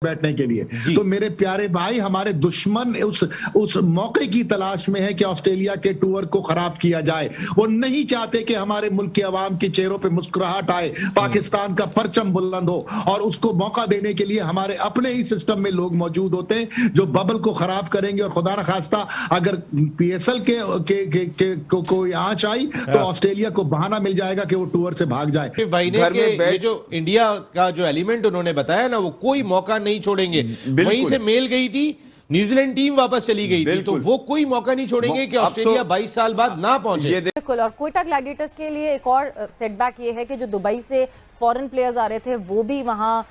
बैठने के लिए। तो मेरे प्यारे भाई, हमारे दुश्मन उस मौके की तलाश में है कि ऑस्ट्रेलिया के टूर को खराब किया जाए। वो नहीं चाहते कि हमारे मुल्क के अवाम के चेहरों पे मुस्कुराहट आए, पाकिस्तान का परचम बुलंद हो, और उसको मौका देने के लिए हमारे अपने ही सिस्टम में लोग मौजूद होते हैं जो बबल को खराब करेंगे। और खुदा न खास्ता अगर पीएसएल के कोई आंच आई तो ऑस्ट्रेलिया को बहाना मिल जाएगा कि वो टूर से भाग जाए। भाई ने ये जो इंडिया का जो एलिमेंट उन्होंने बताया ना, वो कोई मौका नहीं छोड़ेंगे। वहीं से मेल गई थी, न्यूजीलैंड टीम वापस चली गई थी, तो वो कोई मौका नहीं छोड़ेंगे कि ऑस्ट्रेलिया 22 साल बाद ना पहुंचे। बिल्कुल। और कोयटा ग्लैडिएटर्स के लिए एक और सेटबैक ये है कि जो दुबई से फॉरेन प्लेयर्स आ रहे थे वो भी वहां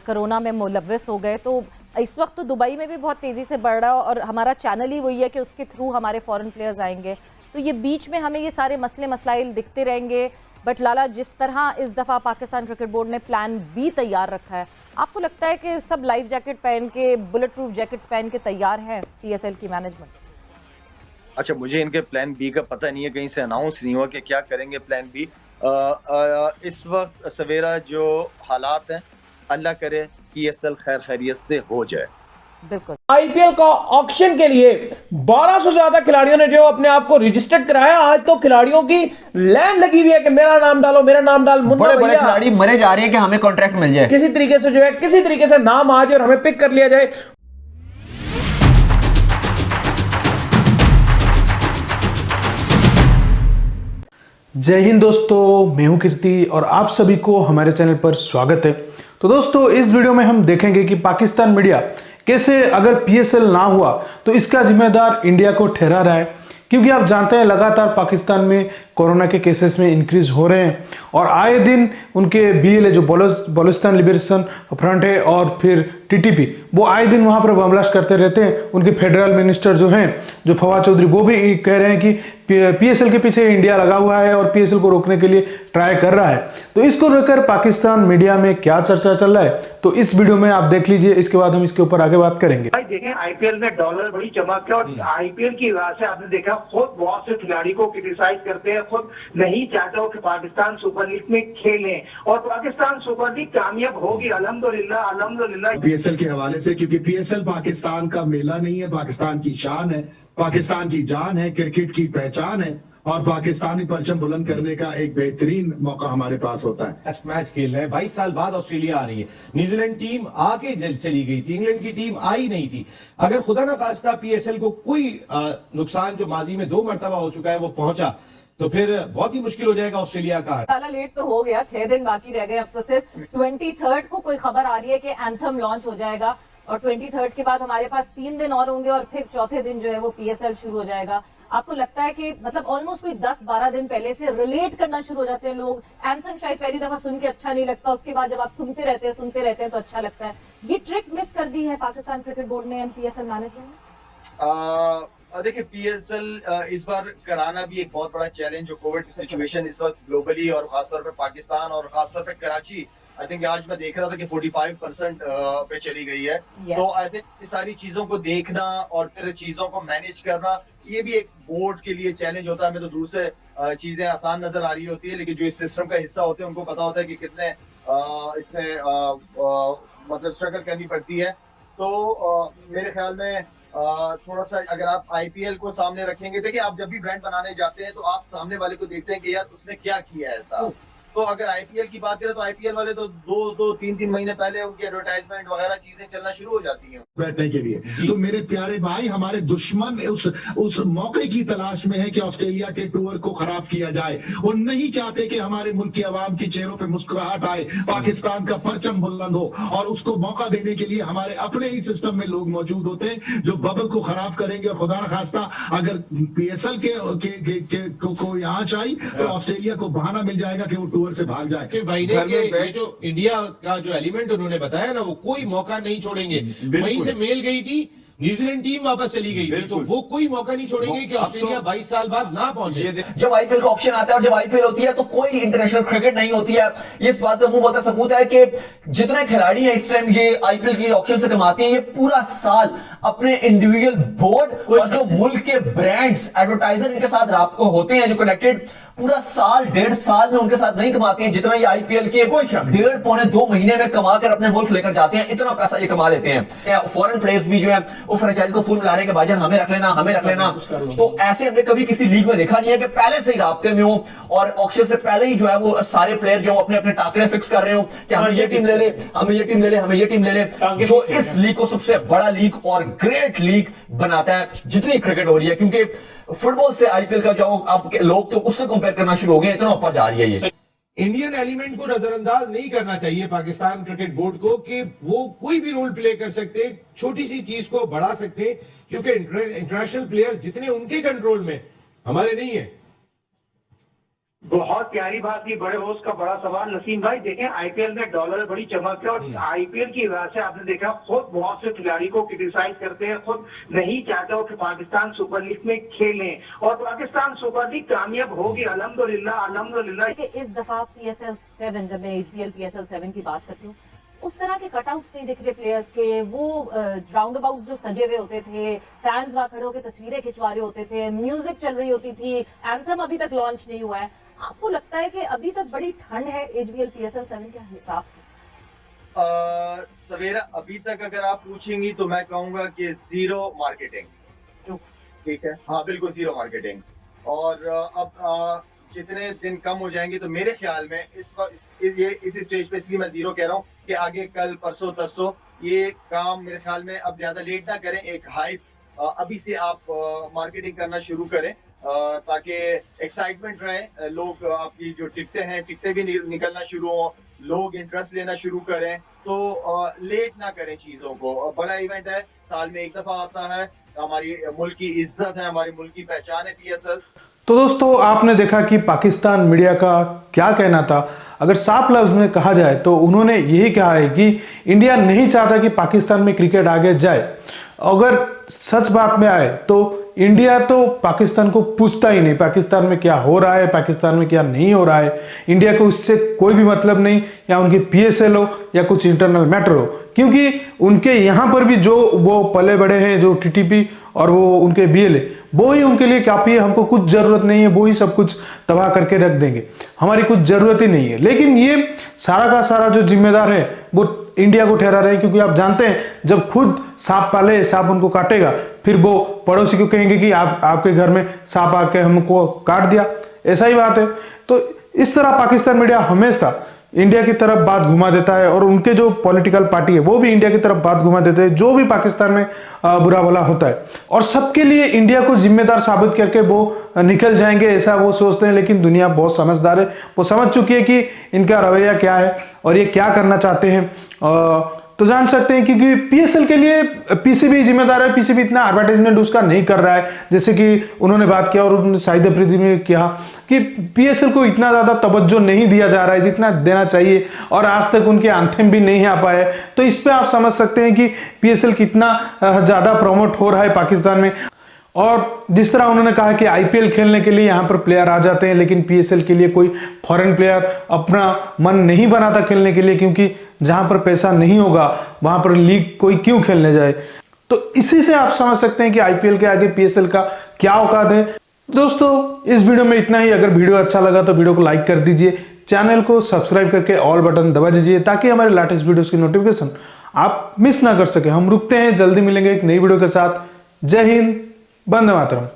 कोरोना में मुलव्वस हो गए। तो इस वक्त तो दुबई में भी बहुत तेजी से बढ़ रहा है और हमारा चैनल ही वही है कि उसके थ्रू हमारे फॉरेन प्लेयर्स आएंगे। तो ये बीच में हमें ये सारे मसले मसाइल दिखते रहेंगे। बट लाला, जिस तरह इस दफा पाकिस्तान क्रिकेट बोर्ड ने प्लान बी तैयार रखा है, आपको लगता है कि सब लाइफ जैकेट पहन के, बुलेट प्रूफ जैकेट्स पहन के तैयार है पीएसएल की मैनेजमेंट? अच्छा, मुझे इनके प्लान बी का पता नहीं है, कहीं से अनाउंस नहीं हुआ कि क्या करेंगे प्लान बी। इस वक्त सवेरा जो हालात हैं, अल्लाह करे पीएसएल खैर खैरियत से हो जाए। बिल्कुल। आईपीएल का ऑक्शन के लिए 1200 से ज्यादा खिलाड़ियों ने जो अपने आप को रजिस्टर्ड कराया। आज तो खिलाड़ियों की लाइन लगी हुई है कि मेरा नाम डालो, मेरा नाम डाल। बड़े बड़े खिलाड़ी मरे जा रहे हैं कि हमें कॉन्ट्रैक्ट मिल जाए, किसी तरीके से जो है, किसी तरीके से नाम आ जाए और हमें पिक कर लिया जाए। जय हिंद दोस्तों, मैं हूं कीर्ति और आप सभी को हमारे चैनल पर स्वागत है। तो दोस्तों, इस वीडियो में हम देखेंगे कि पाकिस्तान मीडिया कैसे, अगर पीएसएल ना हुआ तो इसका जिम्मेदार इंडिया को ठहरा रहा है। क्योंकि आप जानते हैं लगातार पाकिस्तान में कोरोना के केसेस में इंक्रीज हो रहे हैं और आए दिन उनके बीएलए जो बलूचिस्तान लिबरेशन फ्रंट है और फिर टीटीपी, वो आए दिन वहां पर बमलास्ट करते रहते हैं। उनके फेडरल मिनिस्टर जो हैं, जो फवाद चौधरी, वो भी कह रहे हैं कि पीएसएल के पीछे इंडिया लगा हुआ है और पीएसएल को रोकने के लिए ट्राई कर रहा है। तो इसको लेकर पाकिस्तान मीडिया में क्या चर्चा चल रहा है, तो इस वीडियो में आप देख लीजिए। इसके बाद हम इसके ऊपर आगे बात करेंगे। भाई देखें, आईपीएल में डॉलर बड़ी चमक है और आईपीएल की वजह से आपने देखा खुद बहुत से खिलाड़ी को क्रिटिसाइज करते हैं, खुद नहीं चाहते हो कि पाकिस्तान सुपर लीग में खेलें, और पाकिस्तान सुपर लीग कामयाब होगी अल्हम्दुलिल्लाह अल्हम्दुलिल्लाह। पीएसएल के हवाले से, क्योंकि पीएसएल पाकिस्तान का मेला नहीं है, पाकिस्तान की शान है, पाकिस्तान की जान है, क्रिकेट की पहचान है और पाकिस्तानी परचम बुलंद करने का एक बेहतरीन मौका हमारे पास होता है। टेस्ट मैच खेल रहे हैं, 22 साल बाद ऑस्ट्रेलिया आ रही है। न्यूजीलैंड टीम आके चली गई थी, इंग्लैंड की टीम आई नहीं थी। अगर खुदा न खास्ता पीएसएल को कोई नुकसान जो माजी में 2 मरतबा हो चुका है वो पहुंचा, तो फिर बहुत ही मुश्किल हो जाएगा ऑस्ट्रेलिया का। साला लेट तो हो गया, 6 दिन बाकी रह गए। अब तो सिर्फ 23 को कोई खबर आ रही है कि एंथम लॉन्च हो जाएगा और 23 के बाद हमारे पास 3 दिन और होंगे और फिर चौथे दिन जो है वो पीएसएल शुरू हो जाएगा। आपको लगता है कि मतलब ऑलमोस्ट कोई 10-12 दिन पहले से रिलेट करना शुरू हो जाते हैं लोग? एंथम शायद पहली दफा सुन के अच्छा नहीं लगता, उसके बाद जब आप सुनते रहते हैं तो अच्छा लगता है। ये ट्रिक मिस कर दी है पाकिस्तान क्रिकेट बोर्ड ने, पीएसएल मैनेजमेंट ने। देखिए, पीएसएल इस बार कराना भी एक बहुत बड़ा चैलेंज, जो कोविड सिचुएशन इस वक्त ग्लोबली और खासतौर पे पाकिस्तान और खासतौर पे कराची, आई थिंक आज मैं देख रहा था कि 45% पे चली गई है। तो आई थिंक इस सारी चीजों को देखना और फिर चीजों को मैनेज करना, ये भी एक बोर्ड के लिए चैलेंज होता है। हमें तो दूर से चीजें आसान नजर आ रही होती है, लेकिन जो इस सिस्टम का हिस्सा होते हैं उनको पता होता है कि कितने इसमें मतलब स्ट्रगल करनी पड़ती है। तो मेरे ख्याल में थोड़ा सा अगर आप आईपीएल को सामने रखेंगे, देखिए आप जब भी ब्रांड बनाने जाते हैं तो आप सामने वाले को देखते हैं कि यार उसने क्या किया है ऐसा। तो अगर आईपीएल की बात करें तो आईपीएल वाले तो 2-3 महीने पहले उनकी एडवर्टाइजमेंट वगैरह चीजें चलना शुरू हो जाती हैं बैठने के लिए। तो मेरे प्यारे भाई, हमारे दुश्मन उस मौके की तलाश में है कि ऑस्ट्रेलिया के टूर को खराब किया जाए। वो नहीं चाहते कि हमारे मुल्क के अवाम के चेहरों पे मुस्कुराहट आए, पाकिस्तान का परचम बुलंद हो, और उसको मौका देने के लिए हमारे अपने ही सिस्टम में लोग मौजूद होते हैं जो बबल को खराब करेंगे। और खुदा न खास्ता अगर पीएसएल के कोई आंच आई तो ऑस्ट्रेलिया को बहाना मिल जाएगा कि वो टूर से भाग जाए। भाई ने ये जो इंडिया का जो एलिमेंट उन्होंने बताया ना, वो कोई मौका नहीं छोड़ेंगे। वहीं से मेल गई थी, न्यूजीलैंड टीम वापस चली गई थी, तो वो कोई मौका नहीं छोड़ेंगे कि ऑस्ट्रेलिया 22 साल बाद ना पहुंचे। जब आईपीएल का ऑक्शन आता है और जब आईपीएल होती है तो कोई इंटरनेशनल क्रिकेट नहीं होती है। इस बात का मुंह बोलता सबूत है कि जितने खिलाड़ी हैं इस टाइम ये आईपीएल की ऑक्शन से कमाते हैं, ये पूरा साल अपने इंडिविजुअल बोर्ड और जो मुल्क के ब्रांड्स एडवर्टाइजर इनके साथ रात को होते हैं, जो कनेक्टेड, पूरा साल 1.5 साल में उनके साथ नहीं कमाते हैं जितना ये आईपीएल के 1.5 पौने 2 महीने में कमा कर अपने मुल्क लेकर जाते हैं। इतना पैसा ये कमा लेते हैं। फॉरेन प्लेयर्स भी जो है वो फ्रेंचाइज को फुल मिला रहे हैं कि भाईजान हमें रख लेना, हमें रख लेना। तो ऐसे हमने कभी किसी लीग में देखा नहीं है कि पहले से ही राब्ते में हो और ऑक्शन से पहले ही जो है वो सारे प्लेयर जो अपने अपने टाकरे फिक्स कर रहे हो कि हमें ये टीम ले ले, हमें ये टीम ले ले, हमें ये टीम ले ले, जो इस लीग को सबसे बड़ा लीग और ग्रेट लीग बनाता है जितनी क्रिकेट हो रही है। क्योंकि फुटबॉल से आईपीएल का जो आप लोग तो उससे कंपेयर करना शुरू हो गए, इतना ऊपर जा रही है ये। इंडियन एलिमेंट को नजरअंदाज नहीं करना चाहिए पाकिस्तान क्रिकेट बोर्ड को कि वो कोई भी रोल प्ले कर सकते, छोटी सी चीज को बढ़ा सकते, क्योंकि इंटरनेशनल प्लेयर्स जितने उनके कंट्रोल में हमारे नहीं है। बहुत प्यारी बात की, बड़े होस्ट का बड़ा सवाल। नसीम भाई देखें, आईपीएल में डॉलर बड़ी चमक है और आईपीएल की वजह से आपने देखा खुद बहुत से खिलाड़ी को क्रिटिसाइज करते हैं, खुद नहीं चाहते हो कि पाकिस्तान सुपर लीग में खेलें और पाकिस्तान सुपर लीग कामयाब होगी अल्हम्दुलिल्लाह अल्हम्दुलिल्लाह। इस दफा PSL 7, जब मैं HBL PSL 7 की बात करती हूँ, उस तरह के कटआउट्स नहीं दिख रहे प्लेयर्स के। वो राउंड अबाउट जो सजे हुए होते थे, फैंस वहां खड़े होकर तस्वीरें खिंचवा रहे होते थे, म्यूजिक चल रही होती थी, एंथम अभी तक लॉन्च नहीं हुआ है। आपको लगता है कि अभी तक बड़ी ठंड है HBL PSL 7 के हिसाब से? सवेरा, अभी तक अगर आप पूछेंगी तो मैं कहूंगा कि जीरो मार्केटिंग। ठीक है, हाँ बिल्कुल जीरो मार्केटिंग। और अब जितने दिन कम हो जाएंगे तो मेरे ख्याल में इस स्टेज पे, इसलिए मैं जीरो कह रहा हूँ कि आगे कल परसों तरसों ये काम मेरे ख्याल में अब ज्यादा लेट ना करें। एक हाइप अभी से आप मार्केटिंग करना शुरू करें ताकि एक्साइटमेंट रहे, लोग आपकी जो टिकटें भी निकलना शुरू हो, लोग इंटरेस्ट लेना शुरू करें। तो लेट ना करें चीजों को। बड़ा इवेंट है, साल में एक दफा आता है, हमारी मुल्क की इज्जत है, हमारी मुल्क की पहचान है PSL। तो दोस्तों आपने देखा कि पाकिस्तान मीडिया का क्या कहना था। अगर साफ लफ्ज में कहा जाए तो उन्होंने यही कहा है कि इंडिया नहीं चाहता कि पाकिस्तान में क्रिकेट आगे जाए। अगर सच बात में आए तो इंडिया तो पाकिस्तान को पूछता ही नहीं, पाकिस्तान में क्या हो रहा है, पाकिस्तान में क्या नहीं हो रहा है, इंडिया को इससे कोई भी मतलब नहीं, या उनकी PSL हो या कुछ इंटरनल मैटर हो। क्योंकि उनके यहाँ पर भी जो वो पले बड़े हैं, जो TTP और वो उनके BLA, वो ही उनके लिए काफी है। हमको कुछ जरूरत नहीं है, वो ही सब कुछ तबाह करके रख देंगे, हमारी कुछ जरूरत ही नहीं है। लेकिन ये सारा का सारा जो जिम्मेदार है वो इंडिया को ठहरा रहे हैं। क्योंकि आप जानते हैं जब खुद सांप पाले, सांप उनको काटेगा, फिर वो पड़ोसी को कहेंगे कि आपके घर में सांप आके हमको काट दिया। ऐसा ही बात है। तो इस तरह पाकिस्तान मीडिया हमेशा इंडिया की तरफ बात घुमा देता है और उनके जो पॉलिटिकल पार्टी है वो भी इंडिया की तरफ बात घुमा देते हैं, जो भी पाकिस्तान में बुरा भला होता है, और सबके लिए इंडिया को जिम्मेदार साबित करके वो निकल जाएंगे, ऐसा वो सोचते हैं। लेकिन दुनिया बहुत समझदार है, वो समझ चुकी है कि इनका रवैया क्या है और ये क्या करना चाहते हैं। तो जान सकते हैं क्योंकि PSL के लिए PCB जिम्मेदार है। PCB इतना एडवर्टाइजमेंट उसका नहीं कर रहा है, जैसे कि उन्होंने बात किया और उन्होंने शाहिद अफरीदी में कहा कि PSL को इतना ज्यादा तवज्जो नहीं दिया जा रहा है जितना देना चाहिए, और आज तक उनके एंथम भी नहीं आ पाए। तो इस पे आप समझ सकते हैं कि PSL कितना ज्यादा प्रमोट हो रहा है पाकिस्तान में। और जिस तरह उन्होंने कहा कि IPL खेलने के लिए यहाँ पर प्लेयर आ जाते हैं, लेकिन PSL के लिए कोई फॉरेन प्लेयर अपना मन नहीं बनाता खेलने के लिए, क्योंकि जहां पर पैसा नहीं होगा वहां पर लीग कोई क्यों खेलने जाए। तो इसी से आप समझ सकते हैं कि IPL के आगे PSL का क्या औकात है। दोस्तों इस वीडियो में इतना ही। अगर वीडियो अच्छा लगा तो वीडियो को लाइक कर दीजिए, चैनल को सब्सक्राइब करके ऑल बटन दबा दीजिए ताकि हमारे लेटेस्ट वीडियोस की नोटिफिकेशन आप मिस ना कर सके। हम रुकते हैं, जल्दी मिलेंगे एक नई वीडियो के साथ। जय हिंद, वंदे मातरम।